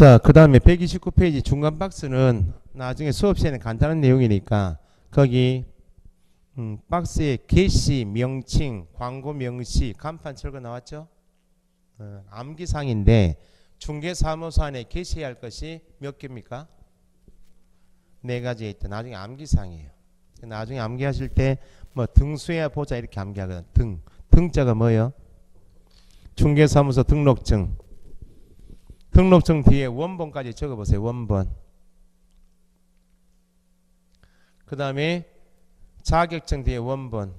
자, 그 다음에 129페이지 중간 박스는 나중에 수업 시에는 간단한 내용이니까 거기 박스에 게시, 명칭, 광고 명시, 간판 철거 나왔죠? 암기사항인데 중개사무소 안에 게시해야 할 것이 몇 개입니까? 4가지에 있다. 나중에 암기사항이에요. 나중에 암기하실 때 뭐 등수해야 보자 이렇게 암기하거든. 등자가 뭐예요? 중개사무소 등록증. 등록증 뒤에 원본까지 적어보세요. 원본. 그 다음에 자격증 뒤에 원본.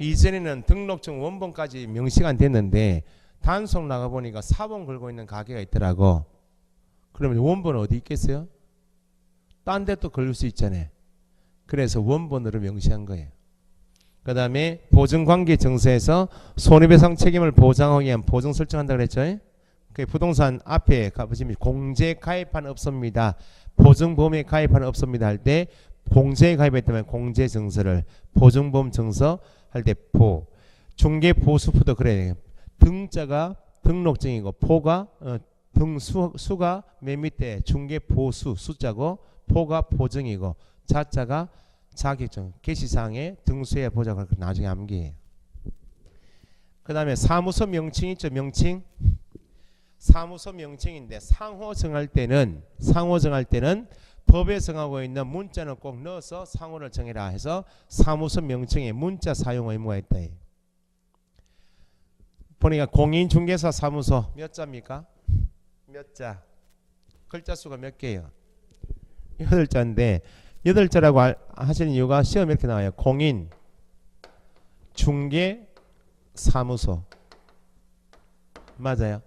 이전에는 등록증 원본까지 명시가 안 됐는데 단속 나가보니까 사본 걸고 있는 가게가 있더라고. 그러면 원본 어디 있겠어요? 딴 데 또 걸릴 수 있잖아요. 그래서 원본으로 명시한 거예요. 그 다음에 보증관계 정서에서 손해배상 책임을 보장하기 위한 보증 설정한다고 그랬죠. 그 부동산 앞에 가보시면 공제 가입한 업소입니다. 보증보험에 가입한 업소입니다 할 때 공제에 가입했다면 공제 정서를, 보증보험 정서 할 때 보, 중개보수표도 그래요. 등자가 등록증이고 포가 등수가 맨 밑에 중개보수 숫자고 포가 보증이고 자자가 자격증, 게시사항에 등수해야 보자고 나중에 암기해요. 그 다음에 사무소 명칭 있죠. 명칭. 사무소 명칭인데 상호 정할 때는 법에 정하고 있는 문자는 꼭 넣어서 상호를 정해라 해서 사무소 명칭에 문자 사용 의무가 있다. 보니까 공인중개사 사무소 몇 자입니까? 몇 자? 글자 수가 몇 개예요? 8자인데 8자라고 하시는 이유가 시험에 이렇게 나와요. 공인 중개 사무소 맞아요.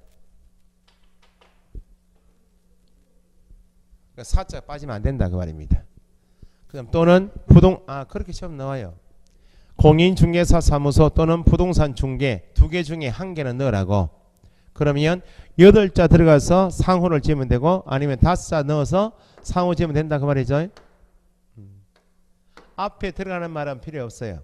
그러니까 4자 빠지면 안 된다 그 말입니다. 그다음 또는 그렇게 시험 나와요. 공인중개사 사무소 또는 부동산 중개 2개 중에 1개는 넣으라고. 그러면 8자 들어가서 상호를 지으면 되고 아니면 5자 넣어서 상호 지으면 된다 그 말이죠. 앞에 들어가는 말은 필요 없어요.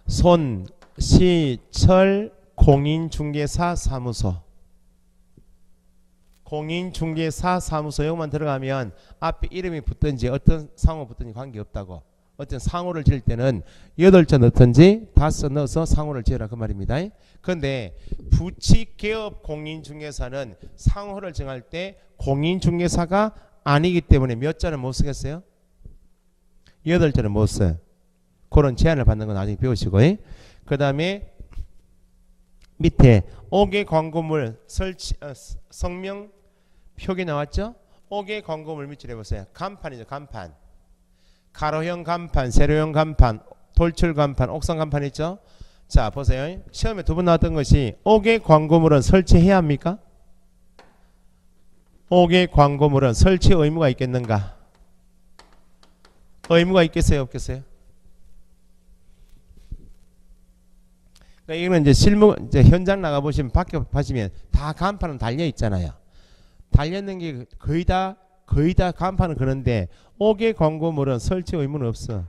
손, 시, 철, 공인중개사 사무소. 공인중개사 사무소 여기만 들어가면 앞에 이름이 붙든지 어떤 상호 붙든지 관계없다고. 어떤 상호를 지을 때는 8자 넣든지 5 넣어서 상호를 지으라 그 말입니다. 그런데 부칙개업 공인중개사는 상호를 정할 때 공인중개사가 아니기 때문에 몇 자는 못 쓰겠어요? 8자는 못 써요. 그런 제한을 받는 건 나중에 배우시고. 그 다음에 밑에 5개 광고물 설치 성명 표기 나왔죠? 5개 광고물 밑줄 해보세요. 간판이죠. 간판. 가로형 간판, 세로형 간판, 돌출 간판, 옥상 간판 있죠? 자 보세요. 시험에 2번 나왔던 것이 5개 광고물은 설치해야 합니까? 5개 광고물은 설치 의무가 있겠는가? 의무가 있겠어요? 없겠어요? 그러니까 이거는 이제 이제 현장 나가보시면 밖에 보시면 다 간판은 달려 있잖아요. 달려있는 게 거의 다 간판은 그런데 5개 광고물은 설치 의무는 없어.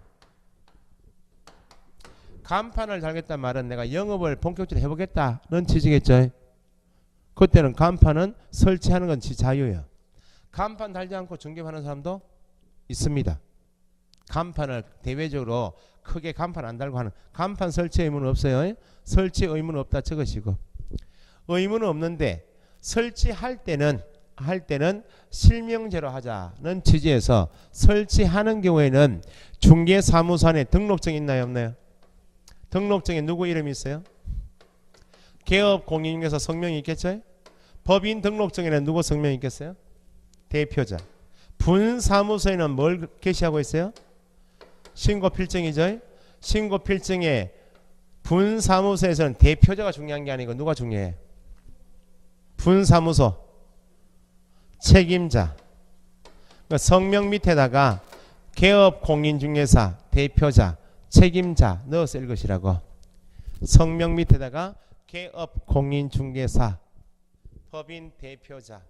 간판을 달겠다는 말은 내가 영업을 본격적으로 해보겠다는 취지겠죠. 그때는 간판은 설치하는 건 지 자유예요. 간판 달지 않고 중개하는 사람도 있습니다. 간판을 대외적으로 크게 간판 안 달고 하는 간판 설치 의무는 없어요. 설치 의무는 없다 적으시고 의무는 없는데 설치할 때는 실명제로 하자는 취지에서 설치하는 경우에는 중개사무소 안에 등록증 있나요 없나요? 등록증에 누구 이름이 있어요? 개업 공인중개사 성명이 있겠죠? 법인 등록증에는 누구 성명이 있겠어요? 대표자. 분사무소에는 뭘 게시하고 있어요? 신고필증이죠? 신고필증에 분사무소에서는 대표자가 중요한 게 아니고 누가 중요해? 분사무소 책임자. 그러니까 성명 밑에다가 개업 공인중개사 대표자 책임자 넣어서 읽으시라고. 성명 밑에다가 개업 공인중개사 법인 대표자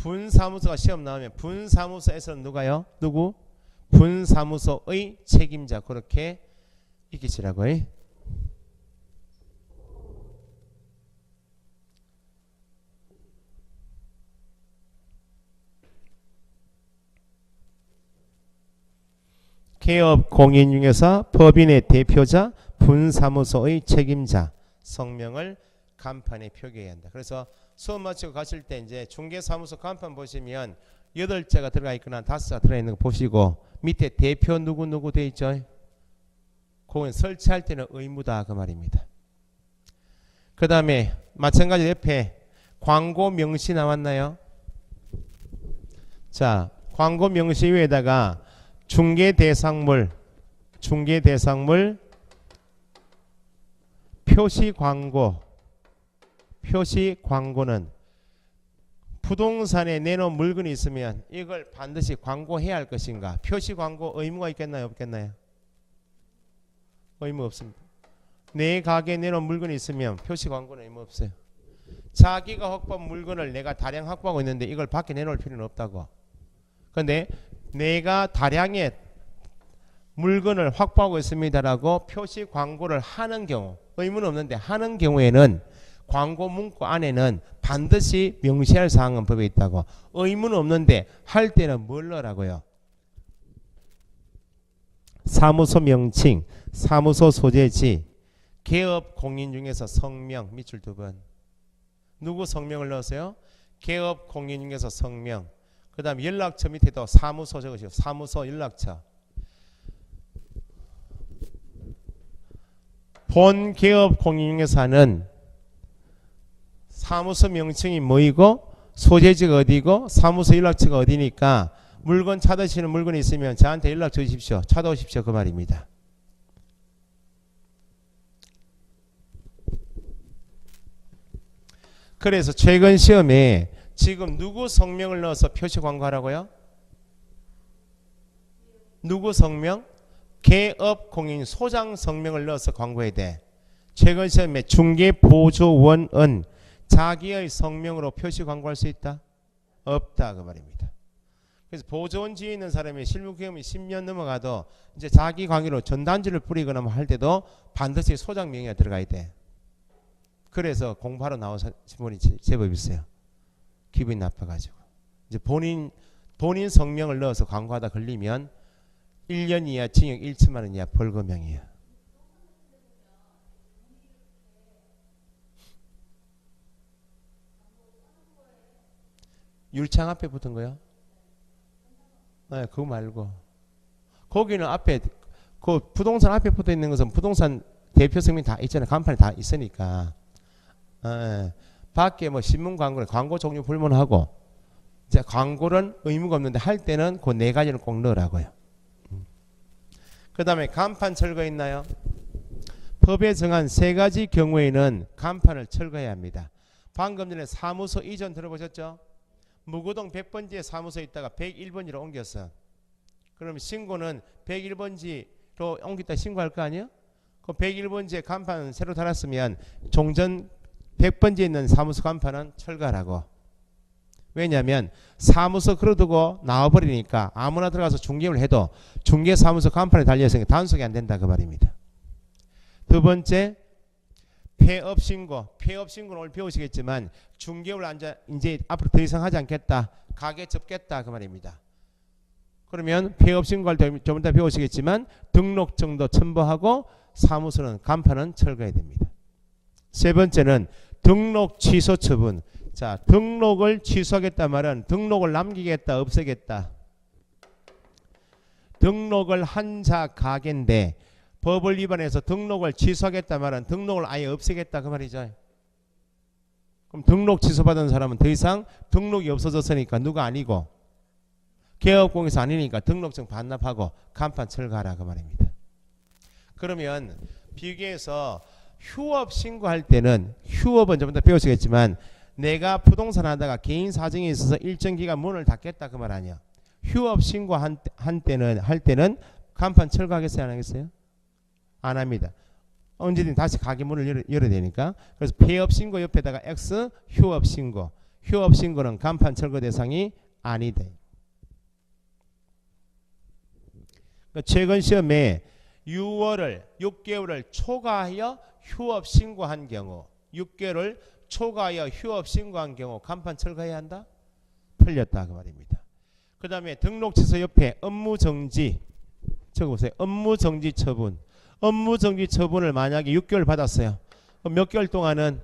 분사무소가 시험 나오면 분사무소에서는 누가요? 누구? 분사무소의 책임자 그렇게 익히시라고요. 개업 공인중개사 법인의 대표자 분사무소의 책임자 성명을 간판에 표기해야 한다. 그래서 수업 마치고 가실 때 이제 중개사무소 간판 보시면 8자가 들어가 있거나 5자가 들어가 있는 거 보시고 밑에 대표 누구누구 돼 있죠. 그건 설치할 때는 의무다 그 말입니다. 그 다음에 마찬가지로 옆에 광고 명시 나왔나요? 자, 광고 명시 위에다가 중개 대상물 표시 광고는 부동산에 내놓은 물건이 있으면 이걸 반드시 광고해야 할 것인가? 표시 광고 의무가 있겠나요? 없겠나요? 의무 없습니다. 내 가게에 내놓은 물건이 있으면 표시 광고는 의무 없어요. 자기가 확보한 물건을 내가 다량 확보하고 있는데 이걸 밖에 내놓을 필요는 없다고. 그런데 내가 다량의 물건을 확보하고 있습니다라고 표시 광고를 하는 경우, 의무는 없는데 하는 경우에는 광고 문구 안에는 반드시 명시할 사항은 법에 있다고. 의무는 없는데 할 때는 뭘 넣으라고요? 사무소 명칭, 사무소 소재지, 개업 공인중개사 성명 밑줄 2번. 누구 성명을 넣으세요? 개업 공인중개사 성명. 그 다음 연락처 밑에도 사무소 적으시오. 사무소 연락처. 본 개업 공인중개사는 사무소 명칭이 뭐이고 소재지가 어디고 사무소 연락처가 어디니까 물건 찾으시는 물건이 있으면 저한테 연락 주십시오. 찾아오십시오. 그 말입니다. 그래서 최근 시험에 지금 누구 성명을 넣어서 표시 광고하라고요? 누구 성명? 개업 공인 소장 성명을 넣어서 광고해야 돼. 최근 시험에 중개보조원은 자기의 성명으로 표시 광고할 수 있다? 없다 그 말입니다. 그래서 보조원 지위에 있는 사람이 실무 경험이 10년 넘어가도 이제 자기 관계로 전단지를 뿌리거나 할 때도 반드시 소장 명의가 들어가야 돼. 그래서 공부하러 나오신 분이 제법 있어요. 기분이 나빠가지고 이제 본인 성명을 넣어서 광고하다 걸리면 1년 이하 징역 1천만 원 이하 벌금형이에요. 율창 앞에 붙은 거요? 네, 그거 말고 거기는 앞에 그 부동산 앞에 붙어 있는 것은 부동산 대표 성명 다 있잖아요. 간판에 다 있으니까. 밖에 뭐 신문 광고 종류 불문하고 이제 광고는 의무가 없는데 할 때는 그 4가지를 꼭 넣으라고요. 그 다음에 간판 철거 있나요? 법에 정한 3가지 경우에는 간판을 철거해야 합니다. 방금 전에 사무소 이전 들어보셨죠? 무구동 100번지에 사무소에 있다가 101번지로 옮겼어. 그럼 신고는 101번지로 옮겼다 신고할 거 아니에요? 그 101번지에 간판 새로 달았으면 종전 100번지에 있는 사무소 간판은 철거하라고. 왜냐하면 사무소 걸어두고 나와버리니까 아무나 들어가서 중개를 해도 중개사무소 간판에 달려있으니까 단속이 안 된다 그 말입니다. 2번째, 폐업신고. 폐업신고는 오늘 배우시겠지만 중개를 이제 앞으로 더 이상 하지 않겠다. 가게 접겠다 그 말입니다. 그러면 폐업신고할 때 좀 이따 배우시겠지만 등록증도 첨부하고 사무소는 간판은 철거해야 됩니다. 3번째는 등록 취소 처분. 자, 등록을 취소하겠다 말은 등록을 남기겠다 없애겠다. 등록을 한 자 가게인데 법을 위반해서 등록을 취소하겠다 말은 등록을 아예 없애겠다 그 말이죠. 그럼 등록 취소받은 사람은 더 이상 등록이 없어졌으니까 누가 아니고 개업공에서 아니니까 등록증 반납하고 간판 철거하라 그 말입니다. 그러면 비교해서 휴업 신고할 때는 휴업은 좀 더 배우시겠지만 내가 부동산 하다가 개인 사정이 있어서 일정 기간 문을 닫겠다 그 말 아니야. 휴업 신고할 때는 간판 철거하겠어요 안 하겠어요? 안 합니다. 언제든 다시 가게 문을 열어야 되니까. 그래서 폐업 신고 옆에다가 X 휴업 신고. 휴업 신고는 간판 철거 대상이 아니다. 그러니까 최근 시험에 6개월을 초과하여 휴업 신고한 경우 6개월을 초과하여 휴업 신고한 경우 간판 철거해야 한다? 틀렸다 그 말입니다. 그 다음에 등록 취소 옆에 업무정지 적어보세요. 업무정지 처분. 업무정지 처분을 만약에 6개월 받았어요. 그럼 몇 개월 동안은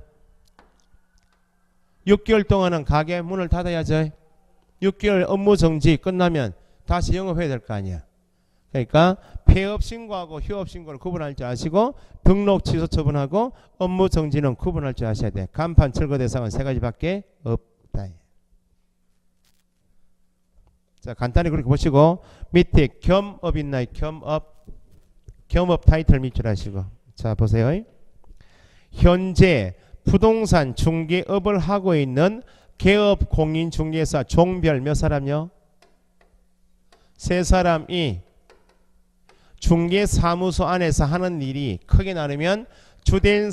6개월 동안은 가게 문을 닫아야죠. 6개월 업무정지 끝나면 다시 영업해야 될 거 아니야. 그러니까 폐업 신고하고 휴업 신고를 구분할 줄 아시고 등록 취소 처분하고 업무 정지는 구분할 줄 아셔야 돼. 간판 철거 대상은 세 가지밖에 없다. 자, 간단히 그렇게 보시고 밑에 겸업 있나요? 겸업 타이틀 밑줄 하시고 자 보세요. 현재 부동산 중개업을 하고 있는 개업 공인중개사 종별 몇 사람요? 세 사람이 중개사무소 안에서 하는 일이 크게 나누면 주된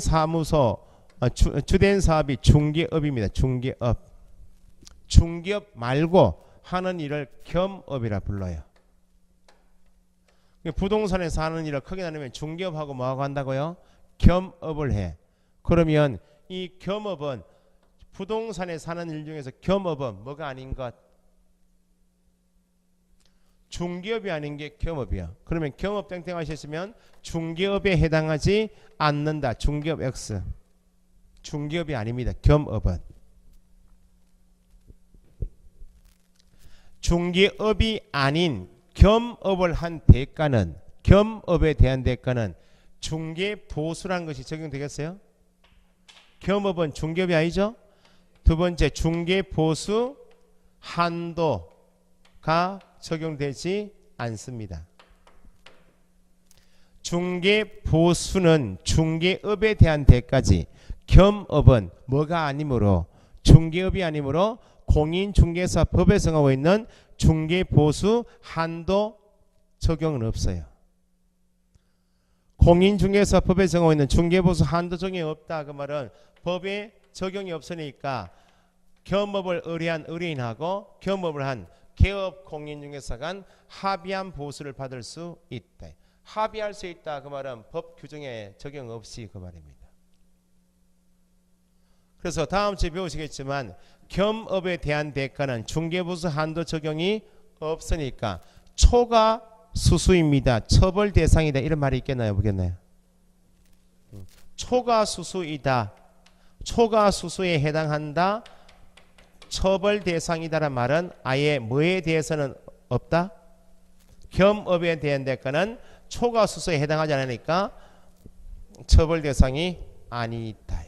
사업이 중개업입니다. 중개업 말고 하는 일을 겸업이라 불러요. 부동산에서 하는 일을 크게 나누면 중개업하고 뭐하고 한다고요? 겸업을 해. 그러면 이 겸업은 부동산에서 하는 일 중에서 겸업은 뭐가 아닌 것? 중개업이 아닌 게 겸업이야. 그러면 겸업 땡땡 하셨으면 중개업에 해당하지 않는다. 중개업 X. 중개업이 아닙니다. 겸업은. 중개업이 아닌 겸업을 한 대가는 겸업에 대한 대가는 중개보수라는 것이 적용되겠어요? 겸업은 중개업이 아니죠? 두 번째 중개보수 한도가 적용되지 않습니다. 중개보수는 중개업에 대한 대가지 겸업은 뭐가 아니므로 중개업이 아니므로 공인중개사 법에 정하고 있는 중개보수 한도 적용은 없어요. 공인중개사 법에 정하고 있는 중개보수 한도 적용이 없다 그 말은 법에 적용이 없으니까 겸업을 의뢰한 의뢰인하고 겸업을 한 개업 공인중개사 간 합의한 보수를 받을 수 있다. 합의할 수 있다 그 말은 법 규정에 적용 없이 그 말입니다. 그래서 다음 주에 배우시겠지만 겸업에 대한 대가는 중개보수 한도 적용이 없으니까 초과 수수입니다. 처벌 대상이다 이런 말이 있겠나요? 없겠나요? 초과 수수이다. 초과 수수에 해당한다. 처벌 대상이다란 말은 아예 뭐에 대해서는 없다? 겸업에 대한 대가는 초과 수수에 해당하지 않으니까 처벌 대상이 아니다.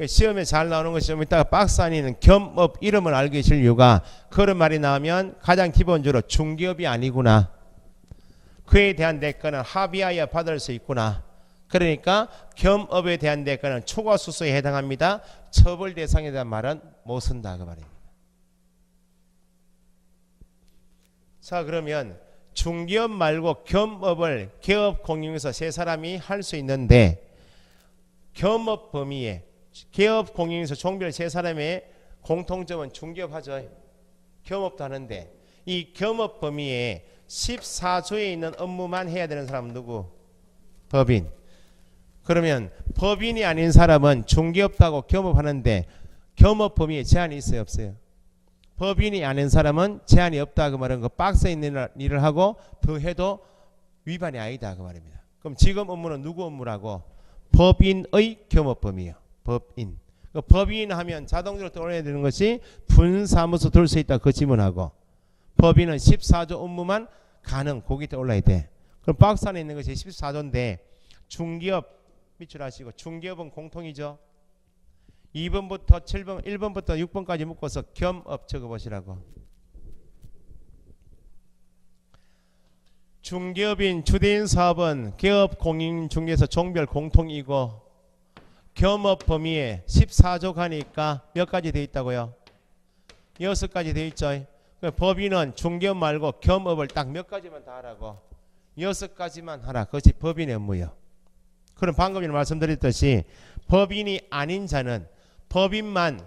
시험에 잘 나오는 것이 좀 이따가 박스 안에 있는 겸업 이름을 알고 계실 이유가 그런 말이 나오면 가장 기본적으로 중개업이 아니구나. 그에 대한 대가는 합의하여 받을 수 있구나. 그러니까 겸업에 대한 대가는 초과 수수에 해당합니다. 처벌 대상에 대한 말은 못 쓴다 그 말입니다. 자 그러면 중개업 말고 겸업을 개업 공인중개사 세 사람이 할 수 있는데 겸업 범위에 개업 공인중개사 종별 세 사람의 공통점은 중개업 하죠. 겸업도 하는데 이 겸업 범위에 14조에 있는 업무만 해야 되는 사람은 누구? 법인. 그러면 법인이 아닌 사람은 중개업도 하고 겸업하는데 겸업 범위에 제한이 있어요 없어요? 법인이 아닌 사람은 제한이 없다 그 말은 그 박스에 있는 일을 하고 더 해도 위반이 아니다 그 말입니다. 그럼 지금 업무는 누구 업무라고? 법인의 겸업 범위예요. 법인. 그 법인 하면 자동적으로 떠올려야 되는 것이 분사무소 둘 수 있다 그 지문하고 법인은 14조 업무만 가능 거기 떠올라야 돼. 그럼 박스 안에 있는 것이 14조인데 중개업 밑줄 하시고 중개업은 공통이죠. 2번부터 7번 1번부터 6번까지 묶어서 겸업 적어보시라고. 중개업인 주된 사업은 개업 공인중개사 종별 공통이고 겸업 범위에 14조 가니까 몇 가지 되어 있다고요? 6가지 되어 있죠. 법인은 중개업 말고 겸업을 딱 몇 가지만 다 하라고. 6가지만 하라. 그것이 법인의 업무예요. 그럼 방금 전에 말씀드렸듯이 법인이 아닌 자는 법인만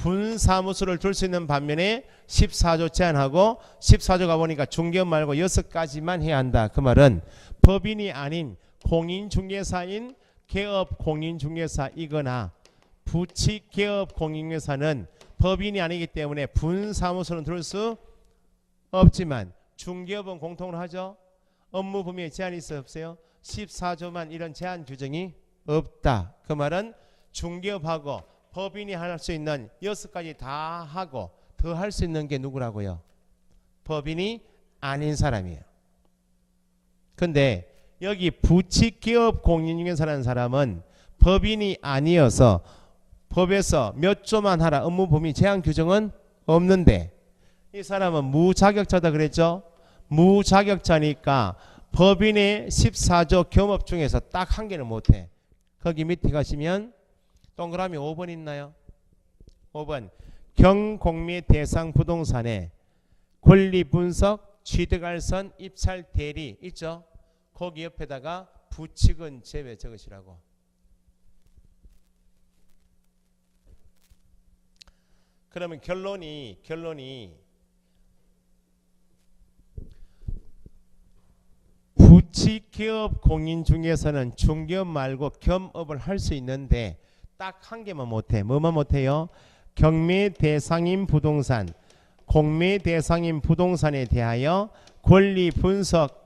분사무소를 둘 수 있는 반면에 14조 제한하고 14조가 보니까 중개업 말고 6가지만 해야 한다. 그 말은 법인이 아닌 공인중개사인 개업 공인중개사이거나 부칙 개업 공인중개사는 법인이 아니기 때문에 분사무소는 둘 수 없지만 중개업은 공통으로 하죠. 업무 범위에 제한이 있어 없어요? 14조만 이런 제한 규정이 없다. 그 말은 중개업하고 법인이 할 수 있는 6가지 다 하고 더 할 수 있는 게 누구라고요? 법인이 아닌 사람이에요. 근데 여기 부칙기업 공인중개사라는 사람은 법인이 아니어서 법에서 몇 조만 하라 업무 범위 제한 규정은 없는데 이 사람은 무자격자다 그랬죠? 무자격자니까 법인의 14조 겸업 중에서 딱 한 개는 못해. 거기 밑에 가시면 동그라미 5번 있나요? 5번 경공매 대상 부동산에 권리 분석, 취득알선, 입찰 대리 있죠? 거기 옆에다가 부칙은 제외 적으시라고. 그러면 결론이 부칙기업 공인 중에서는 중개업 말고 겸업을 할 수 있는데 딱 한 개만 못해. 뭐만 못해요? 경매 대상인 부동산, 공매 대상인 부동산에 대하여 권리 분석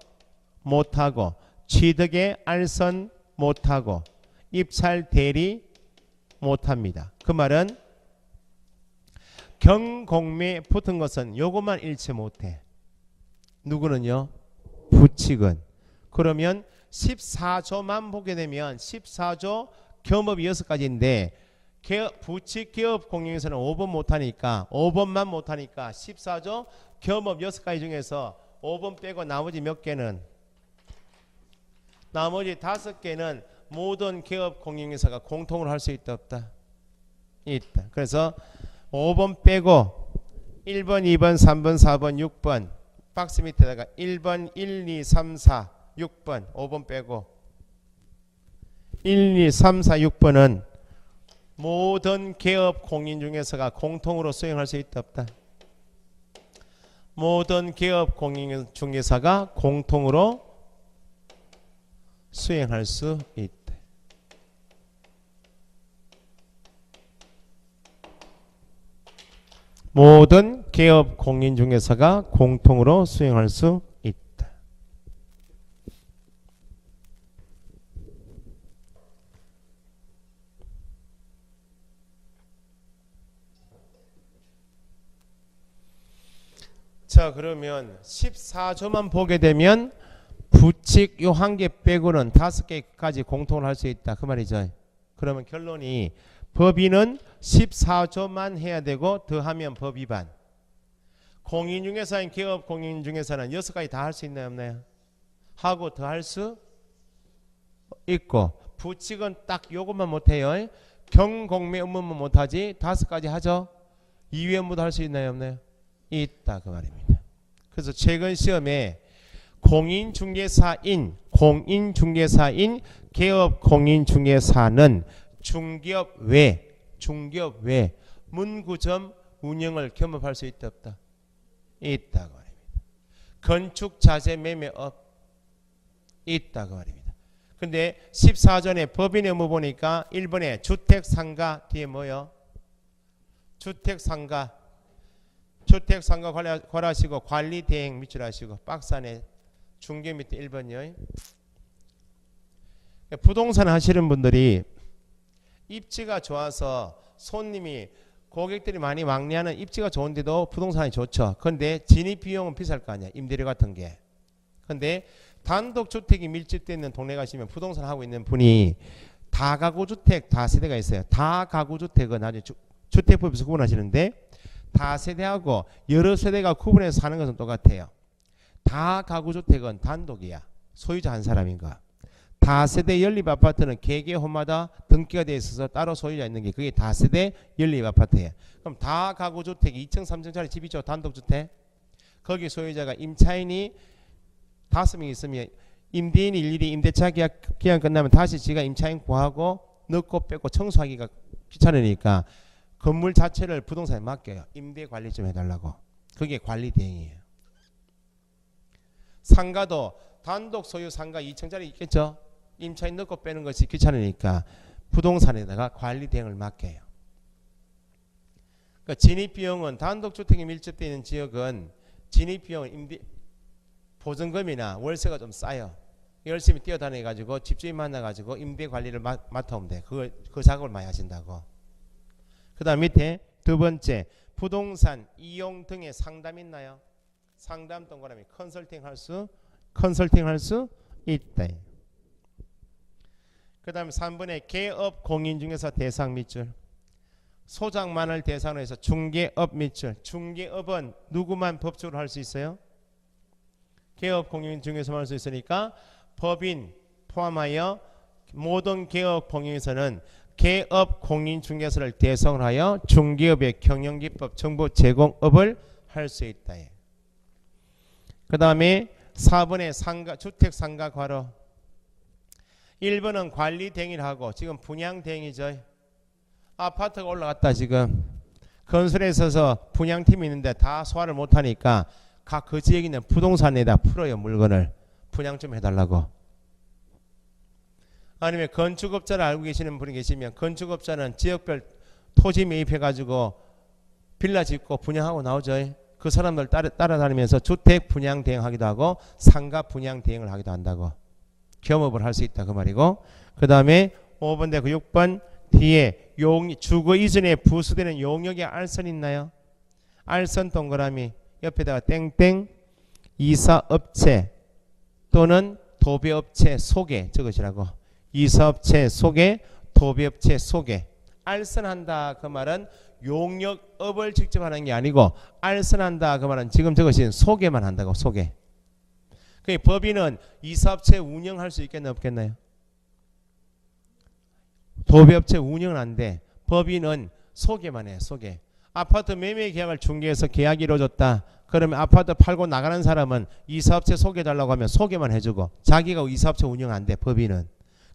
못하고 취득의 알선 못하고 입찰 대리 못합니다. 그 말은 경공매 붙은 것은 요것만 일치 못해. 누구는요? 부칙은. 그러면 14조만 보게 되면 14조 겸업이 6가지인데 부칙 기업 공인에서는 5번 못하니까 5번만 못하니까 14조 겸업 6가지 중에서 5번 빼고 나머지 몇 개는 나머지 5개는 모든 기업 공인회사가 공통으로 할 수 있다 없다? 있다. 그래서 5번 빼고 1번, 2번, 3번, 4번, 6번 박스 밑에다가 1번, 1, 2, 3, 4, 6번 5번 빼고 1, 2, 3, 4, 6번은 모든 개업 공인중개사가 공통으로 수행할 수 있다 없다? 모든 개업 공인중개사가 공통으로 수행할 수 있다. 모든 개업 공인중개사가 공통으로 수행할 수 있다. 자, 그러면 14조만 보게 되면 부칙 요 한 개 빼고는 5개까지 공통을 할 수 있다. 그 말이죠. 그러면 결론이 법인은 14조만 해야 되고 더하면 법 위반. 공인중개사인 기업 공인중개사는 6가지 다 할 수 있나요 없나요? 하고 더 할 수 있고 부칙은 딱 요것만 못해요. 경공매 업무만 못하지 5가지 하죠. 이외 업무도 할 수 있나요 없나요? 있다 그 말입니다. 그래서 최근 시험에 공인중개사인 개업 공인중개사는 중개업 외 문구점 운영을 겸업할 수 있다 없다? 있다 그 말입니다. 건축자재 매매업 있다 그 말입니다. 근데 14전에 법인의 업무 보니까 1번에 주택상가 뒤에 뭐요? 주택상가 관하시고 관리 대행 밑줄 하시고 박스 안에 중개 밑에 1번이요. 부동산 하시는 분들이 입지가 좋아서 손님이 고객들이 많이 왕래하는 입지가 좋은데도 부동산이 좋죠. 그런데 진입 비용은 비쌀 거 아니야. 임대료 같은 게. 그런데 단독주택이 밀집되어 있는 동네 가시면 부동산 하고 있는 분이 다가구주택 다세대가 있어요. 다가구주택은 나중에 주택법에서 구분하시는데 다세대하고 여러 세대가 구분해서 사는 것은 똑같아요. 다가구주택은 단독이야. 소유자 한 사람인가. 다세대 연립아파트는 개개호마다 등기가 되어 있어서 따로 소유자 있는 게 그게 다세대 연립아파트예요. 그럼 다가구주택이 2층 3층짜리 집이죠. 단독주택. 거기 소유자가 임차인이 5명 있으면 임대인이 일일이 임대차 기간 끝나면 다시 지가 임차인 구하고 넣고 빼고 청소하기가 귀찮으니까 건물 자체를 부동산에 맡겨요. 임대 관리 좀 해달라고. 그게 관리 대행이에요. 상가도 단독 소유 상가 2층짜리 있겠죠. 임차인 넣고 빼는 것이 귀찮으니까 부동산에다가 관리 대행을 맡겨요. 그러니까 진입비용은 단독주택이 밀집되어 있는 지역은 진입비용은 임대 보증금이나 월세가 좀 싸요. 열심히 뛰어다녀가지고 집주인 만나가지고 임대 관리를 맡아오면 돼. 그 작업을 많이 하신다고. 그 다음 밑에 두 번째, 부동산 이용 등의 상담 있나요? 상담 동그라미 컨설팅 할 수 있다. 그 다음 3번에 개업 공인중개사 대상 밑줄. 소장만을 대상으로 해서 중개업 밑줄. 중개업은 누구만 법적으로 할 수 있어요? 개업 공인중개사만 할 수 있으니까 법인 포함하여 모든 개업 공인에서는 개업 공인중개사를 대상으로 하여 중개업의 경영기법 정보 제공업을 할 수 있다. 그 다음에 4번에 주택상가 괄호. 1번은 관리 대행을 하고 지금 분양 대행이죠. 아파트가 올라갔다. 지금 건설에 있어서 분양팀이 있는데 다 소화를 못하니까 각 그 지역에 있는 부동산에다 풀어요. 물건을 분양 좀 해달라고. 아니면 건축업자를 알고 계시는 분이 계시면 건축업자는 지역별 토지 매입해가지고 빌라 짓고 분양하고 나오죠. 그 사람들 따라다니면서 주택 분양 대행하기도 하고 상가 분양 대행을 하기도 한다고. 겸업을 할 수 있다 그 말이고. 그 다음에 5번 되고 6번 뒤에 주거 이전에 부수되는 용역의 알선 있나요? 알선 동그라미 옆에다가 땡땡 이사업체 또는 도배업체 소개 적으시라고. 이사업체 소개, 도배업체 소개. 알선한다 그 말은 용역업을 직접 하는 게 아니고 알선한다 그 말은 지금 적으신 소개만 한다고. 소개. 그 법인은 이사업체 운영할 수 있겠나 없겠나요? 도배업체 운영은 안 돼. 법인은 소개만 해. 소개. 아파트 매매 계약을 중개해서 계약이 이루어졌다. 그러면 아파트 팔고 나가는 사람은 이사업체 소개해달라고 하면 소개만 해주고 자기가 이사업체 운영 안 돼. 법인은.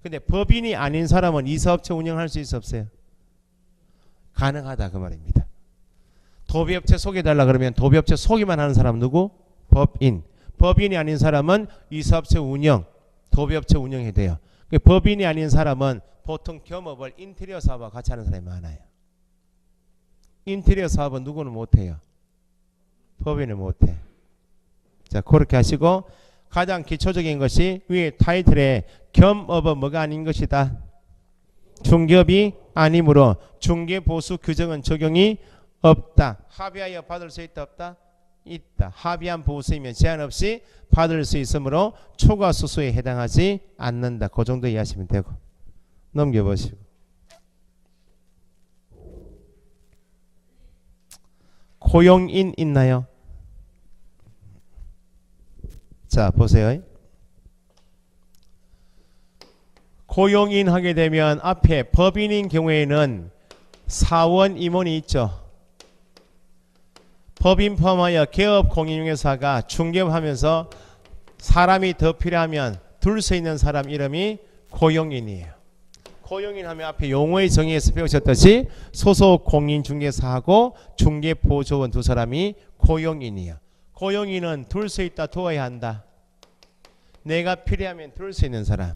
근데 법인이 아닌 사람은 이사업체 운영할 수 있어 없어요? 가능하다 그 말입니다. 도배업체 소개해달라 그러면 도배업체 소개만 하는 사람 누구? 법인. 법인이 아닌 사람은 이사업체 운영, 도배업체 운영해야 돼요. 법인이 아닌 사람은 보통 겸업을 인테리어 사업과 같이 하는 사람이 많아요. 인테리어 사업은 누구는 못해요? 법인은 못해. 자, 그렇게 하시고 가장 기초적인 것이 위에 타이틀에 겸업은 뭐가 아닌 것이다. 중개업이 아니므로 중개보수 규정은 적용이 없다. 합의하여 받을 수 있다 없다? 있다. 합의한 보수이면 제한 없이 받을 수 있으므로 초과 수수에 해당하지 않는다. 그 정도 이해하시면 되고. 넘겨보시고. 고용인 있나요? 자, 보세요. 고용인 하게 되면 앞에 법인인 경우에는 사원 임원이 있죠. 법인 포함하여 개업 공인중개사가 중개업하면서 사람이 더 필요하면 둘 수 있는 사람 이름이 고용인이에요. 고용인 하면 앞에 용어의 정의에서 배우셨듯이 소속 공인중개사하고 중개보조원 두 사람이 고용인이에요. 고용인은 둘 수 있다 두어야 한다. 내가 필요하면 둘 수 있는 사람.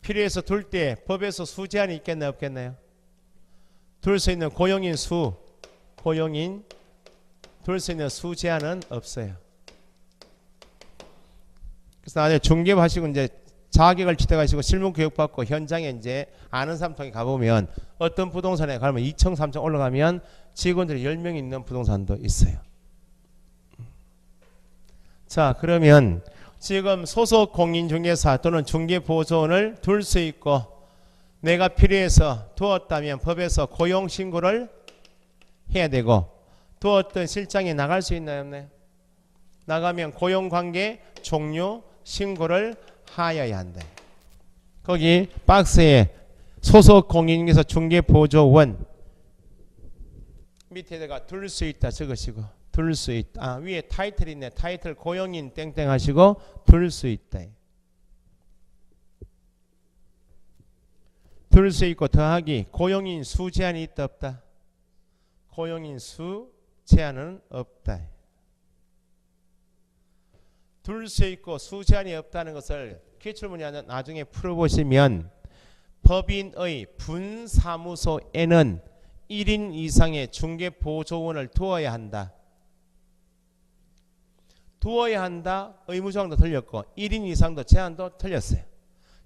필요해서 둘 때 법에서 수 제한이 있겠나요 없겠나요? 둘 수 있는 고용인 수, 고용인 둘 수 있는 수 제한은 없어요. 그래서 나중에 중개업 하시고 이제 자격을 취득하시고 실무 교육 받고 현장에 이제 아는 사람 통해 가보면 어떤 부동산에 가면 2층 3층 올라가면 직원들이 10명 있는 부동산도 있어요. 자, 그러면 지금 소속 공인중개사 또는 중개보조원을 둘 수 있고 내가 필요해서 두었다면 법에서 고용신고를 해야 되고 두었던 실장에 나갈 수 있나요 없나요? 나가면 고용관계 종료 신고를 하여야 한다. 거기 박스에 소속 공인중개사 중개보조원 밑에다가 둘 수 있다 적으시고 둘 수 있다. 위에 타이틀 있네. 타이틀 고용인 땡땡 하시고 둘 수 있다. 둘 수 있고 더하기 고용인 수 제한이 있다 없다? 고용인 수 제한은 없다. 둘 수 있고 수 제한이 없다는 것을 기출문제 나중에 풀어보시면 법인의 분사무소에는 1인 이상의 중개보조원을 두어야 한다. 두어야 한다. 의무조항도 틀렸고 1인 이상도 제한도 틀렸어요.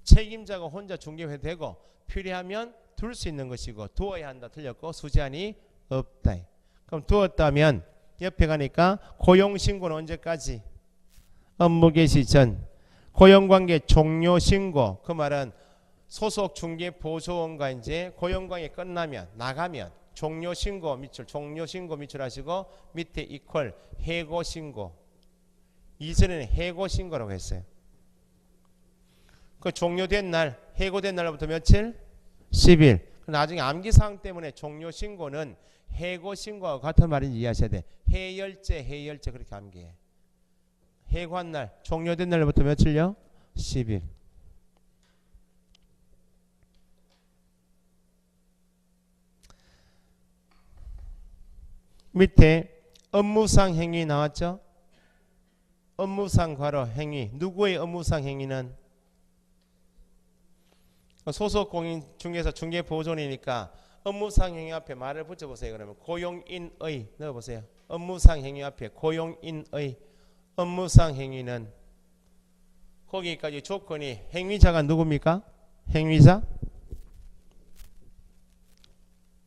책임자가 혼자 중개해도 되고 필요하면 둘 수 있는 것이고 두어야 한다 틀렸고 수 제한이 없다. 그럼 두었다면 옆에 가니까 고용신고는 언제까지? 업무 개시 전. 고용관계 종료 신고. 그 말은 소속 중개보조원과 이제 고용관계 끝나면 나가면 종료 신고 미출, 종료 신고 미출하시고 밑에 이퀄 해고 신고. 이전에는 해고 신고라고 했어요. 그 종료된 날, 해고된 날부터 며칠? 10일. 나중에 암기사항 때문에 종료 신고는 해고 신고와 같은 말인지 이해하셔야 돼. 해열제 그렇게 암기해. 해고한 날, 종료된 날부터 며칠요? 10일. 밑에 업무상 행위 나왔죠? 업무상 괄호 행위. 누구의 업무상 행위는? 소속 공인 중개사 중개보조원이니까 업무상 행위 앞에 말을 붙여보세요. 그러면 고용인의 넣어보세요. 업무상 행위 앞에 고용인의. 업무상 행위는 거기까지 조건이 행위자가 누굽니까? 행위자?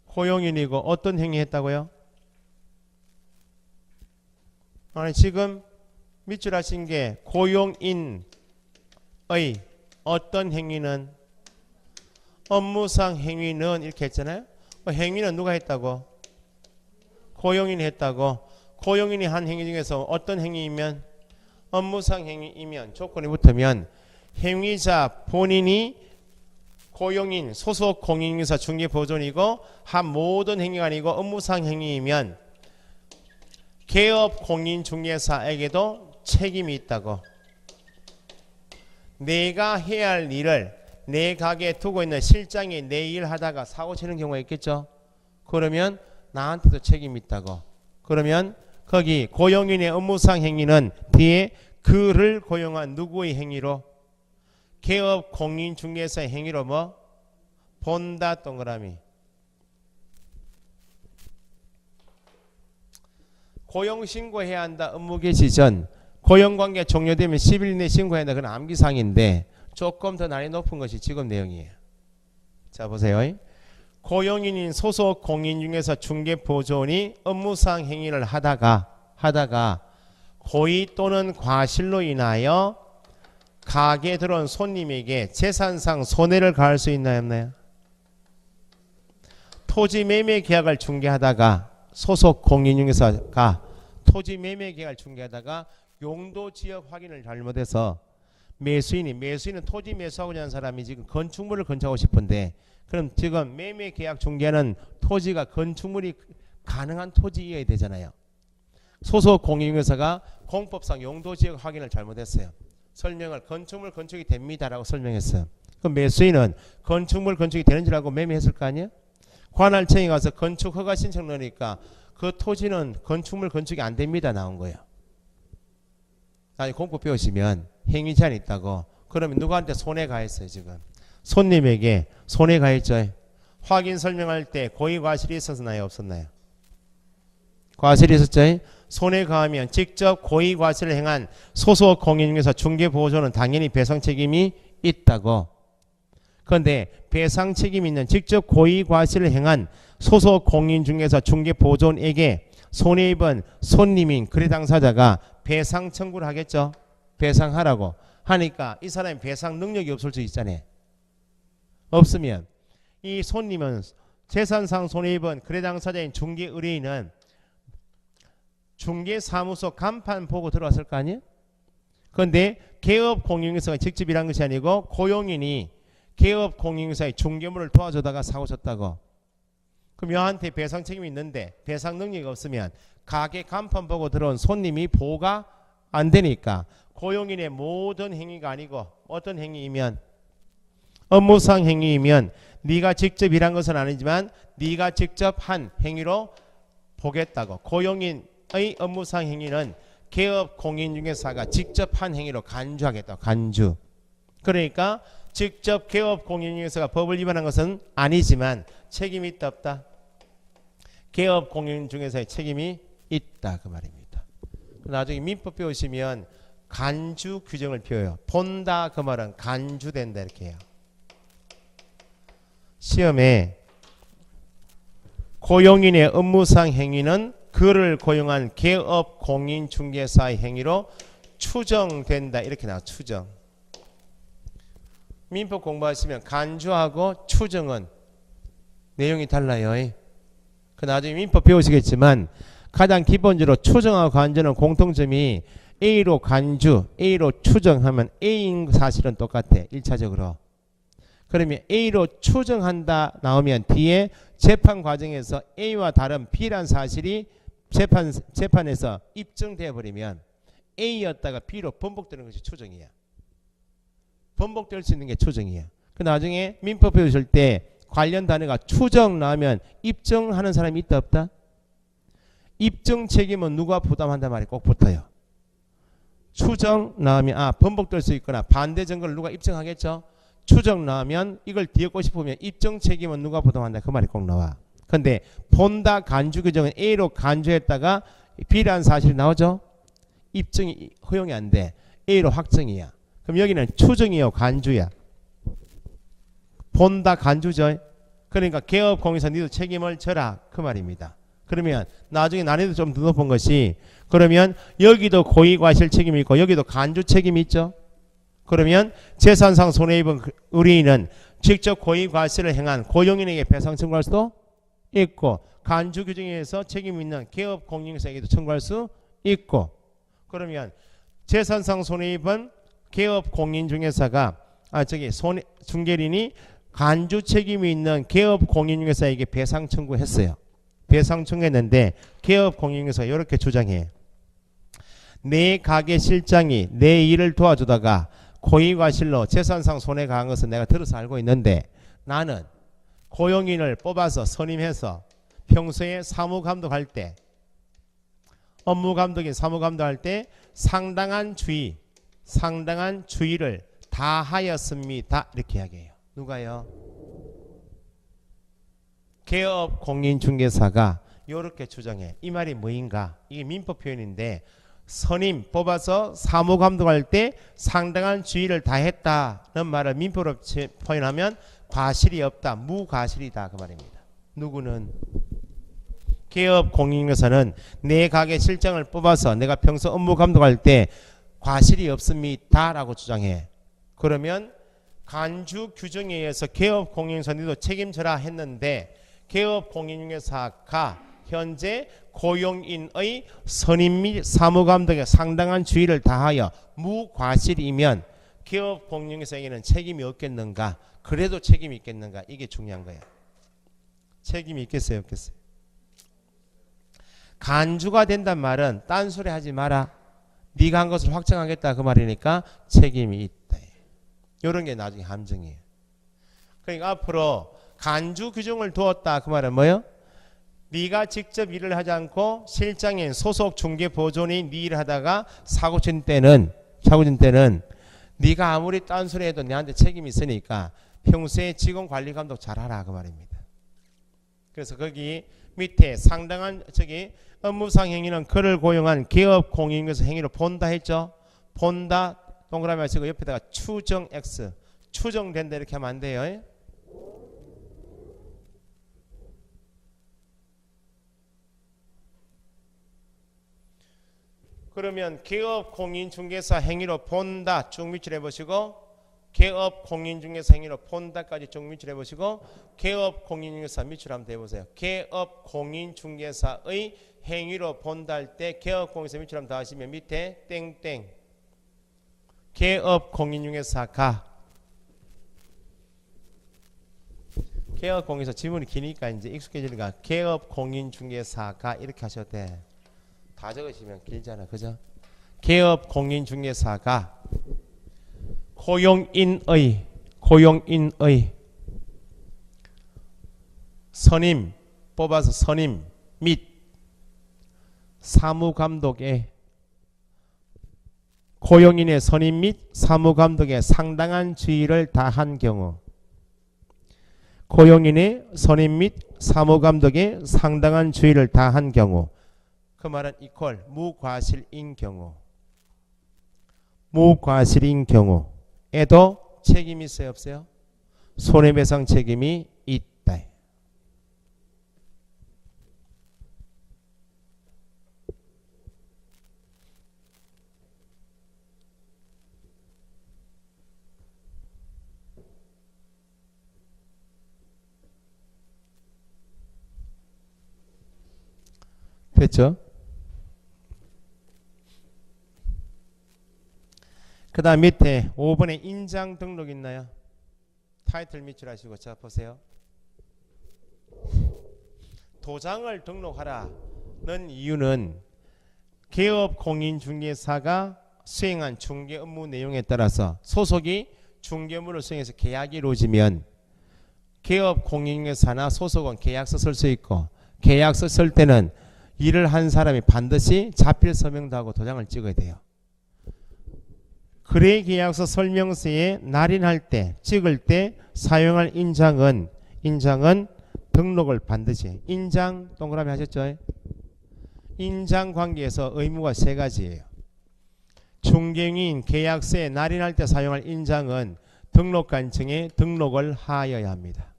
고용인이고 어떤 행위 했다고요? 아니 지금 밑줄하신 게 고용인의 어떤 행위는 업무상 행위는 이렇게 했잖아요. 행위는 누가 했다고? 고용인이 했다고. 고용인이 한 행위 중에서 어떤 행위이면 업무상 행위이면 조건이 붙으면 행위자 본인이 고용인 소속 공인중개사 중개보조원이고 한 모든 행위가 아니고 업무상 행위이면 개업 공인중개사에게도 책임이 있다고. 내가 해야 할 일을 내 가게에 두고 있는 실장이 내 일 하다가 사고 치는 경우가 있겠죠. 그러면 나한테도 책임이 있다고. 그러면 거기 고용인의 업무상 행위는 뒤에 그를 고용한 누구의 행위로? 개업 공인중개사의 행위로 뭐? 본다 동그라미. 고용신고해야 한다. 업무 개시 전. 고용관계 종료되면 10일 내에 신고해야 한다. 그건 암기사항인데 조금 더 난이 높은 것이 지금 내용이에요. 자 보세요. 고용인인 소속 공인중개사 중개보조원이 업무상 행위를 하다가 고의 또는 과실로 인하여 가게에 들어온 손님에게 재산상 손해를 가할 수 있나요 없나요? 토지 매매 계약을 중개하다가 소속 공인중개사가 토지 매매 계약을 중개하다가 용도 지역 확인을 잘못해서 매수인은 토지 매수하고자 하는 사람이 지금 건축물을 건축하고 싶은데 그럼 지금 매매 계약 중개하는 토지가 건축물이 가능한 토지여야 되잖아요. 소속 공인중개사가 공법상 용도 지역 확인을 잘못했어요. 설명을 건축물 건축이 됩니다라고 설명했어요. 그럼 매수인은 건축물 건축이 되는 줄 알고 매매했을 거 아니에요? 관할청에 가서 건축 허가 신청 넣으니까 그 토지는 건축물 건축이 안 됩니다 나온 거예요. 아니 공법 배우시면 행위 제한이 있다고. 그러면 누구한테 손해 가했어요 지금? 손님에게 손해 가했죠. 확인 설명할 때 고의 과실이 있었나요 없었나요? 과실이 있었죠. 손해 가하면 직접 고의 과실을 행한 소속 공인중개사 중개보조원은 당연히 배상 책임이 있다고. 그런데 배상 책임 있는 직접 고의 과실을 행한 소속 공인중개사 중개보조원에게 손해 입은 손님인 거래 당사자가 배상 청구를 하겠죠. 배상하라고 하니까 이 사람이 배상 능력이 없을 수 있잖아요. 없으면 이 손님은 재산상 손해 입은 거래 당사자인 중개 의뢰인은 중개사무소 간판 보고 들어왔을 거 아니에요? 그런데 개업 공인중개사가 직접 일한 것이 아니고 고용인이 개업 공인중개사의 중개물을 도와주다가 사고 쳤다고. 그럼 여한테 배상 책임이 있는데 배상 능력이 없으면 가게 간판 보고 들어온 손님이 보호가 안 되니까 고용인의 모든 행위가 아니고 어떤 행위이면 업무상 행위이면 네가 직접 일한 것은 아니지만 네가 직접 한 행위로 보겠다고. 고용인의 업무상 행위는 개업 공인중개사가 직접 한 행위로 간주하겠다. 간주. 그러니까 직접 개업 공인중개사가 법을 위반한 것은 아니지만 책임이 있다 없다? 개업 공인중개사의 책임이 있다 그 말입니다. 나중에 민법 배우시면 간주 규정을 펴요. 본다 그 말은 간주된다 이렇게 해요. 시험에 고용인의 업무상 행위는 그를 고용한 개업 공인중개사의 행위로 추정된다 이렇게 나와. 추정. 민법 공부하시면 간주하고 추정은 내용이 달라요. 그 나중에 민법 배우시겠지만 가장 기본적으로 추정하고 간주는 공통점이 A로 간주, A로 추정하면 A인 사실은 똑같아. 1차적으로. 그러면 A로 추정한다 나오면 뒤에 재판 과정에서 A와 다른 B란 사실이 재판에서 입증되어 버리면 A였다가 B로 번복되는 것이 추정이야. 번복될 수 있는 게 추정이야. 그 나중에 민법 배우실 때 관련 단어가 추정 나오면 입증하는 사람이 있다 없다? 입증 책임은 누가 부담한단 말이 꼭 붙어요. 추정 나오면 번복될 수 있거나 반대 증거를 누가 입증하겠죠. 추정 나오면 이걸 뒤엎고 싶으면 입증 책임은 누가 부담한다 그 말이 꼭 나와. 근데 본다 간주 규정은 A로 간주했다가 B라는 사실이 나오죠. 입증이 허용이 안 돼. A로 확정이야. 그럼 여기는 추정이요 간주야. 본다 간주죠. 그러니까 개업 공인사 니도 책임을 져라 그 말입니다. 그러면 나중에 난이도 좀 더 높은 것이 그러면 여기도 고의과실 책임이 있고 여기도 간주 책임이 있죠. 그러면 재산상 손해입은 의뢰인은 직접 고의과실을 행한 고용인에게 배상 청구할 수도 있고 간주 규정에 의해서 책임 있는 개업 공인사에게도 청구할 수 있고 그러면 재산상 손해입은 개업 공인중개사가 중개인이 간주 책임이 있는 개업 공인중개사에게 배상 청구했어요. 배상 청구했는데 개업 공인중개사가 이렇게 주장해. 내 가게 실장이 내 일을 도와주다가 고의과실로 재산상 손해가 간 것은 내가 들어서 알고 있는데 나는 고용인을 뽑아서 선임해서 평소에 사무감독할 때 업무감독인 사무감독할 때 상당한 주의를 다하였습니다. 이렇게 이야기해요. 누가요? 개업 공인중개사가 이렇게 주장해. 이 말이 뭐인가? 이게 민법 표현인데 선임 뽑아서 사무감독할 때 상당한 주의를 다했다는 말을 민법으로 표현하면 과실이 없다. 무과실이다. 그 말입니다. 누구는? 개업 공인중개사는 내 가게 실장을 뽑아서 내가 평소 업무 감독할 때 과실이 없습니다. 라고 주장해. 그러면 간주 규정에 의해서 개업 공인중개사도 책임져라 했는데 개업 공인중개사가 현재 고용인의 선임 및 사무감독에 상당한 주의를 다하여 무과실이면 개업 공인중개사에게는 책임이 없겠는가? 그래도 책임이 있겠는가? 이게 중요한 거야. 책임이 있겠어요? 없겠어요? 간주가 된단 말은 딴소리 하지 마라. 네가 한 것을 확정하겠다 그 말이니까 책임이 있다. 이런 게 나중에 함정이에요. 그러니까 앞으로 간주 규정을 두었다 그 말은 뭐예요? 네가 직접 일을 하지 않고 실장인 소속 중개보조원이 네 일을 하다가 사고 친 때는 네가 아무리 딴소리 해도 내한테 책임이 있으니까 평소에 직원 관리 감독 잘하라 그 말입니다. 그래서 거기 밑에 상당한 업무상 행위는 그를 고용한 개업 공인중개사 행위로 본다 했죠. 본다 동그라미 하시고 옆에다가 추정 X 추정된다 이렇게 하면 안 돼요. 그러면 개업 공인중개사 행위로 본다 쭉 밑줄 해보시고 개업 공인중개사 행위로 본다까지 쭉 밑줄 해보시고 개업 공인중개사 밑줄 한번 대보세요. 개업 공인중개사의 행위로 본다 할 때 개업 공인중개사 밑줄 한번 더 하시면 밑에 땡땡 개업 공인중개사가 개업 공인중개사 지문이 기니까 이제 익숙해지니까 개업 공인중개사가 이렇게 하셔도 돼. 다 적으시면 길잖아. 그죠? 개업 공인중개사가 고용인의 선임 뽑아서 선임 및 사무감독의 고용인의 선임 및 사무감독에 상당한 주의를 다한 경우, 고용인의 선임 및 사무감독에 상당한 주의를 다한 경우, 그 말은 이퀄 무과실인 경우, 무과실인 경우에도 책임이 있어요, 없어요? 손해배상 책임이 있다. 됐죠? 그 다음 밑에 5번에 인장 등록 있나요? 타이틀 밑줄 하시고 자 보세요. 도장을 등록하라는 이유는 개업 공인중개사가 수행한 중개 업무 내용에 따라서 소속이 중개업무를 수행해서 계약이 이루어지면 개업 공인중개사나 소속은 계약서 쓸 수 있고, 계약서 쓸 때는 일을 한 사람이 반드시 자필 서명도 하고 도장을 찍어야 돼요. 거래계약서 설명서에 날인할 때, 찍을 때 사용할 인장은 등록을 반드시, 인장 동그라미 하셨죠? 인장 관계에서 의무가 세 가지예요. 중개인 계약서에 날인할 때 사용할 인장은 등록관청에 등록을 하여야 합니다.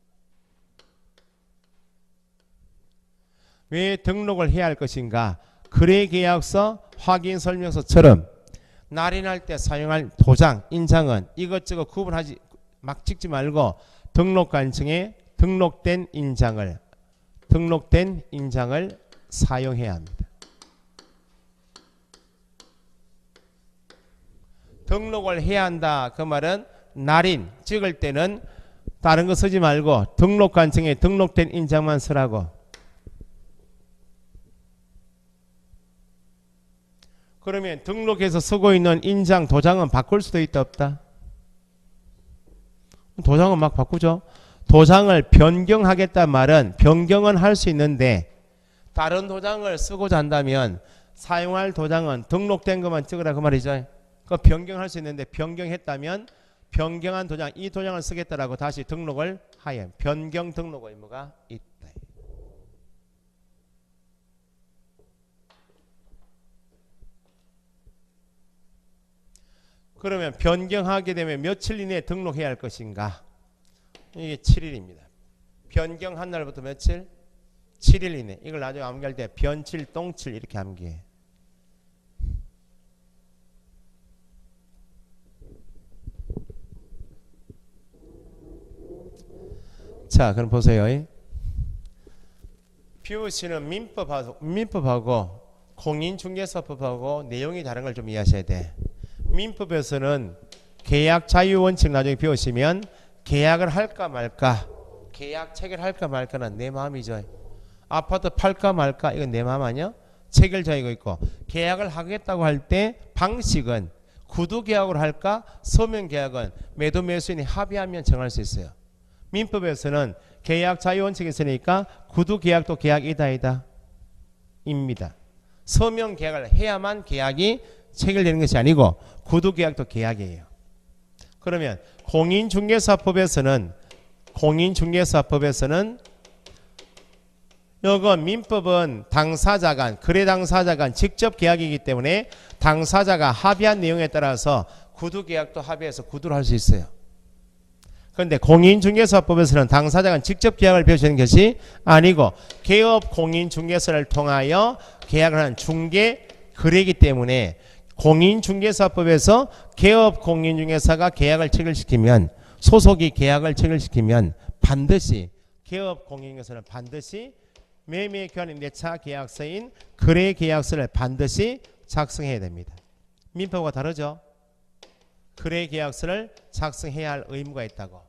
왜 등록을 해야 할 것인가? 거래계약서 확인설명서처럼 날인할 때 사용할 도장, 인장은 이것저것 구분하지 막 찍지 말고 등록관청에 등록된 인장을 사용해야 합니다. 등록을 해야 한다. 그 말은 날인 찍을 때는 다른 거 쓰지 말고 등록관청에 등록된 인장만 쓰라고. 그러면 등록해서 쓰고 있는 인장, 도장은 바꿀 수도 있다 없다? 도장은 막 바꾸죠. 도장을 변경하겠다는 말은 변경은 할 수 있는데 다른 도장을 쓰고자 한다면 사용할 도장은 등록된 것만 찍으라 그 말이죠. 그 변경할 수 있는데 변경했다면 변경한 도장, 이 도장을 쓰겠다라고 다시 등록을 하여 변경 등록 의무가 있다. 그러면 변경하게 되면 며칠 이내에 등록해야 할 것인가? 이게 7일입니다. 변경한 날부터 며칠? 7일 이내. 이걸 나중에 암기할 때 변칠, 똥칠 이렇게 암기해. 자, 그럼 보세요. 비우시는 민법하고 공인중개사법하고 내용이 다른 걸 좀 이해하셔야 돼. 민법에서는 계약 자유원칙 나중에 배우시면 계약을 할까 말까, 계약 체결할까 말까는 내 마음이죠. 아파트 팔까 말까 이건 내 마음 아니야? 체결 자유가 있고, 계약을 하겠다고 할 때 방식은 구두 계약으로 할까 서명 계약은 매도 매수인이 합의하면 정할 수 있어요. 민법에서는 계약 자유원칙이 있으니까 구두 계약도 계약이다 입니다. 서명 계약을 해야만 계약이 체결되는 것이 아니고 구두 계약도 계약이에요. 그러면 공인중개사법에서는 이건 민법은 당사자 간, 거래 당사자 간 직접 계약이기 때문에 당사자가 합의한 내용에 따라서 구두 계약도 합의해서 구두를 할 수 있어요. 그런데 공인중개사법에서는 당사자 간 직접 계약을 펼치는 것이 아니고 개업 공인중개사를 통하여 계약을 하는 중개 거래이기 때문에 공인중개사법에서 개업 공인중개사가 계약을 체결시키면, 소속이 계약을 체결시키면 반드시 개업 공인중개사는 반드시 매매 교환 내차 계약서인 거래 계약서를 반드시 작성해야 됩니다. 민법과 다르죠? 거래 계약서를 작성해야 할 의무가 있다고.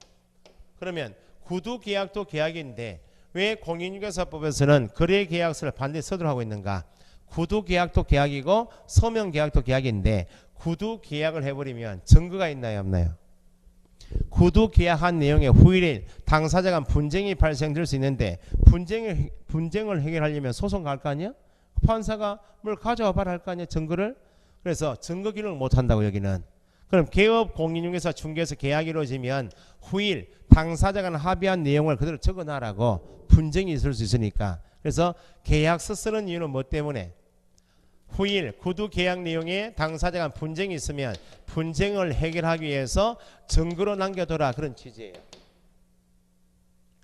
그러면 구두 계약도 계약인데 왜 공인중개사법에서는 거래 계약서를 반드시 써도록 하고 있는가? 구두 계약도 계약이고 서명 계약도 계약인데 구두 계약을 해버리면 증거가 있나요 없나요? 구두 계약한 내용의 후일에 당사자 간 분쟁이 발생될 수 있는데 분쟁을 해결하려면 소송 갈 거 아니야? 판사가 뭘 가져와 봐라 할 거 아니에요. 증거를. 그래서 증거 기능을 못 한다고 여기는. 그럼 개업 공인중개사 중개에서 계약이 이루어지면 후일 당사자 간 합의한 내용을 그대로 적어놔라고 분쟁이 있을 수 있으니까. 그래서 계약서 쓰는 이유는 뭐 때문에? 후일 구두 계약 내용에 당사자 간 분쟁이 있으면 분쟁을 해결하기 위해서 증거로 남겨둬라 그런 취지예요.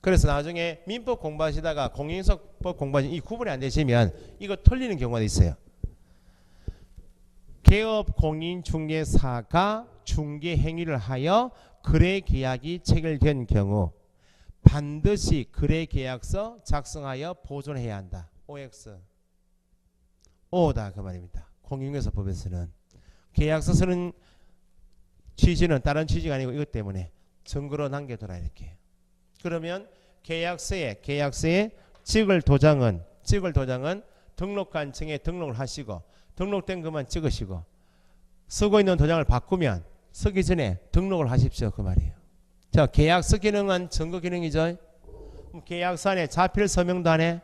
그래서 나중에 민법 공부하시다가 공인인증법 공부하시면 이 구분이 안 되시면 이거 틀리는 경우가 있어요. 개업 공인중개사가 중개 행위를 하여 거래 계약이 체결된 경우 반드시 거래 계약서 작성하여 보존해야 한다. OX. O다 그 말입니다. 공인중개사법에서는 계약서 쓰는 취지는 다른 취지가 아니고 이것 때문에 증거로 남겨둬라 이렇게. 그러면 계약서에 찍을 도장은 등록관청에 등록을 하시고 등록된 것만 찍으시고 쓰고 있는 도장을 바꾸면 쓰기 전에 등록을 하십시오 그 말이에요. 자, 계약서 기능은 증거 기능이죠. 계약서 안에 자필 서명도 안에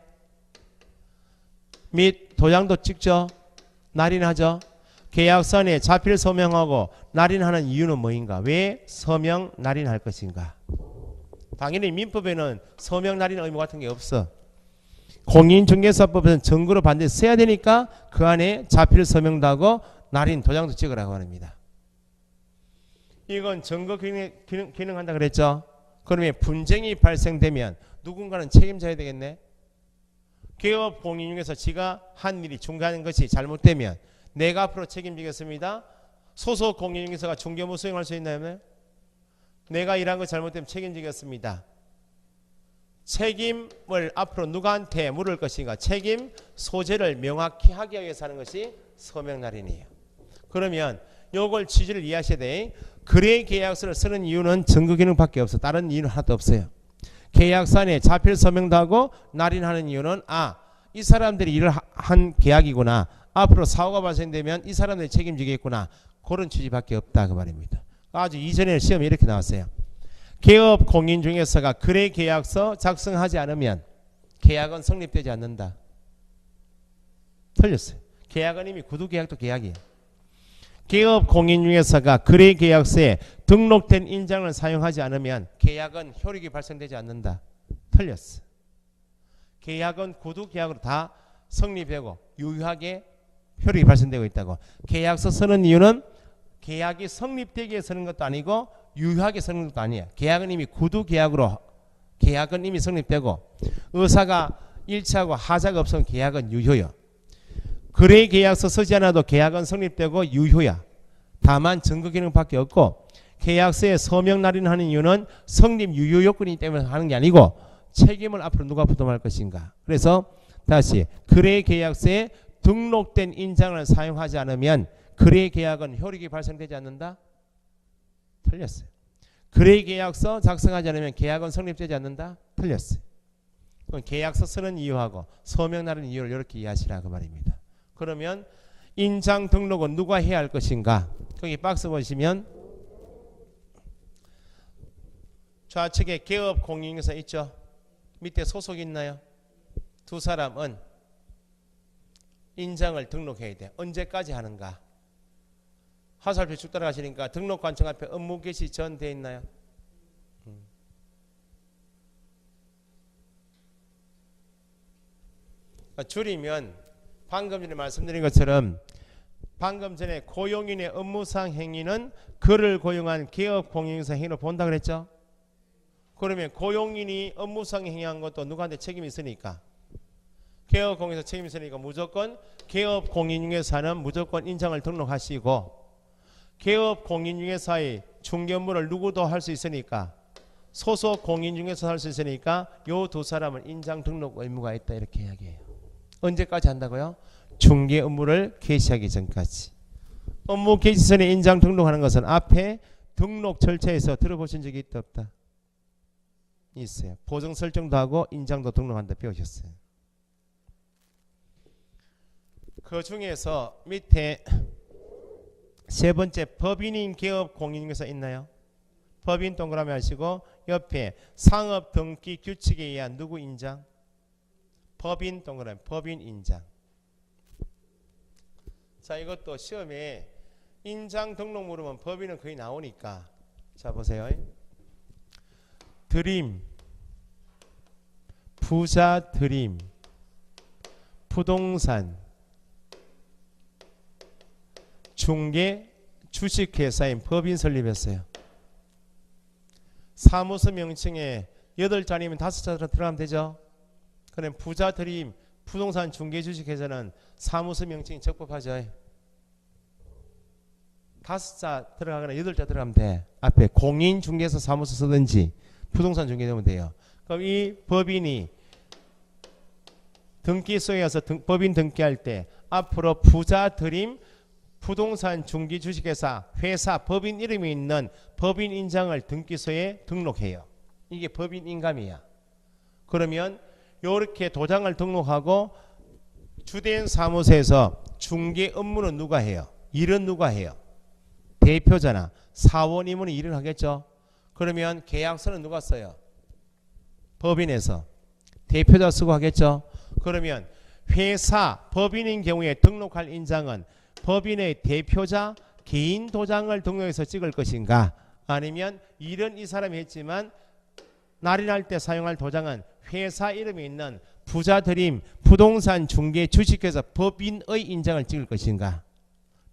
및 도장도 찍죠. 날인하죠. 계약서 안에 자필 서명하고 날인하는 이유는 뭐인가? 왜 서명 날인할 것인가? 당연히 민법에는 서명 날인 의무 같은 게 없어. 공인중개사법에서는 증거로 반드시 써야 되니까 그 안에 자필 서명도 하고 날인 도장도 찍으라고 합니다. 이건 증거 기능한다 그랬죠. 그러면 분쟁이 발생되면 누군가는 책임져야 되겠네. 개업 공인중개사 지가 한 일이 중개하는 것이 잘못되면 내가 앞으로 책임지겠습니다. 소속 공인중개사가 중개무 수행할 수 있나요? 내가 일한 거 잘못되면 책임지겠습니다. 책임을 앞으로 누구한테 물을 것인가? 책임 소재를 명확히 하기 위해서 하는 것이 서명날인이에요. 그러면 요걸 취지를 이해하셔야 돼. 거래 계약서를 쓰는 이유는 증거 기능밖에 없어. 다른 이유는 하나도 없어요. 계약서 안에 자필 서명도 하고 날인하는 이유는 이 사람들이 일을 한 계약이구나. 앞으로 사고가 발생되면 이 사람들이 책임지겠구나. 그런 취지밖에 없다 그 말입니다. 아주 이전에 시험에 이렇게 나왔어요. 개업 공인중개사가 거래 계약서 작성하지 않으면 계약은 성립되지 않는다. 틀렸어요. 계약은 이미 구두계약도 계약이에요. 개업 공인중개사가 거래 계약서에 등록된 인장을 사용하지 않으면 계약은 효력이 발생되지 않는다. 틀렸어. 계약은 구두계약으로 다 성립되고 유효하게 효력이 발생되고 있다고. 계약서 쓰는 이유는 계약이 성립되기 위해 쓰는 것도 아니고 유효하게 쓰는 것도 아니에요. 계약은 이미 구두계약으로 계약은 이미 성립되고 의사가 일치하고 하자가 없으면 계약은 유효요. 거래 계약서 쓰지 않아도 계약은 성립되고 유효야. 다만 증거 기능밖에 없고 계약서에 서명 날인하는 이유는 성립 유효 요건이기 때문에 하는 게 아니고 책임을 앞으로 누가 부담할 것인가. 그래서 다시 거래 계약서에 등록된 인장을 사용하지 않으면 거래 계약은 효력이 발생되지 않는다? 틀렸어요. 거래 계약서 작성하지 않으면 계약은 성립되지 않는다? 틀렸어요. 그럼 계약서 쓰는 이유하고 서명 날인 이유를 이렇게 이해하시라 그 말입니다. 그러면 인장 등록은 누가 해야 할 것인가? 거기 박스 보시면 좌측에 개업 공인중개사 있죠? 밑에 소속이 있나요? 두 사람은 인장을 등록해야 돼. 언제까지 하는가? 화살표 쭉 따라가시니까 등록관청 앞에 업무 개시 전 돼 있나요? 줄이면 방금 전에 말씀드린 것처럼 방금 전에 고용인의 업무상 행위는 그를 고용한 개업 공인중개사 행위로 본다 그랬죠? 그러면 고용인이 업무상 행위한 것도 누구한테 책임이 있으니까 개업 공인중개사 책임이 있으니까 무조건 개업 공인중개사는 무조건 인장을 등록하시고 개업 공인중개사의 중개 업무를 누구도 할 수 있으니까 소속 공인중개사 할 수 있으니까 요 두 사람은 인장 등록 의무가 있다 이렇게 이야기해요. 언제까지 한다고요? 중개 업무를 개시하기 전까지. 업무 개시 전에 인장 등록하는 것은 앞에 등록 절차에서 들어보신 적이 있다 없다? 있어요. 보정 설정도 하고 인장도 등록한다 배우셨어요. 그 중에서 밑에 세 번째 법인인 개업 공인중개사 있나요? 법인 동그라미 하시고 옆에 상업 등기 규칙에 의한 누구 인장? 법인 동그라미 법인 인장. 자, 이것도 시험에 인장 등록 물으면 법인은 거의 나오니까. 자, 보세요. 드림, 부자 드림, 부동산, 중개, 주식회사인 법인 설립했어요. 사무소 명칭에 8자리면 5자 들어가면 되죠. 그럼 부자 드림, 부동산, 중개, 주식회사는 사무소 명칭이 적법하죠. 5자 들어가거나 8자 들어가면 돼. 앞에 공인중개사 사무소 쓰든지 부동산 중개되면 돼요. 그럼 이 법인이 등기소에 가서 법인 등기할 때 앞으로 부자 드림, 부동산, 중개, 주식회사, 회사, 법인 이름이 있는 법인 인장을 등기소에 등록해요. 이게 법인 인감이야. 그러면 이렇게 도장을 등록하고 주된 사무소에서 중개 업무는 누가 해요? 일은 누가 해요? 대표잖아. 사원이면 일을 하겠죠. 그러면 계약서는 누가 써요? 법인에서. 대표자 쓰고 하겠죠. 그러면 회사, 법인인 경우에 등록할 인장은 법인의 대표자, 개인 도장을 등록해서 찍을 것인가? 아니면 일은 이 사람이 했지만 날인할 때 사용할 도장은 회사 이름이 있는 부자 드림, 부동산, 중개, 주식회사 법인의 인장을 찍을 것인가?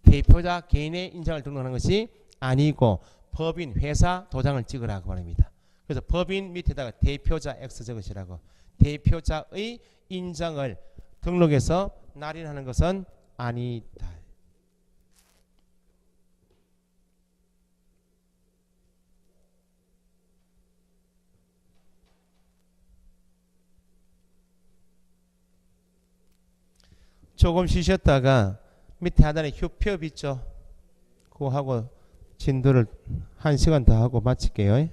대표자 개인의 인장을 등록하는 것이 아니고 법인 회사 도장을 찍으라고 말합니다. 그래서 법인 밑에다가 대표자 X 적으시라고. 대표자의 인장을 등록해서 날인하는 것은 아니다. 조금 쉬셨다가 밑에 하단에 휴표 있죠. 그거 하고 진도를 1시간 더 하고 마칠게요.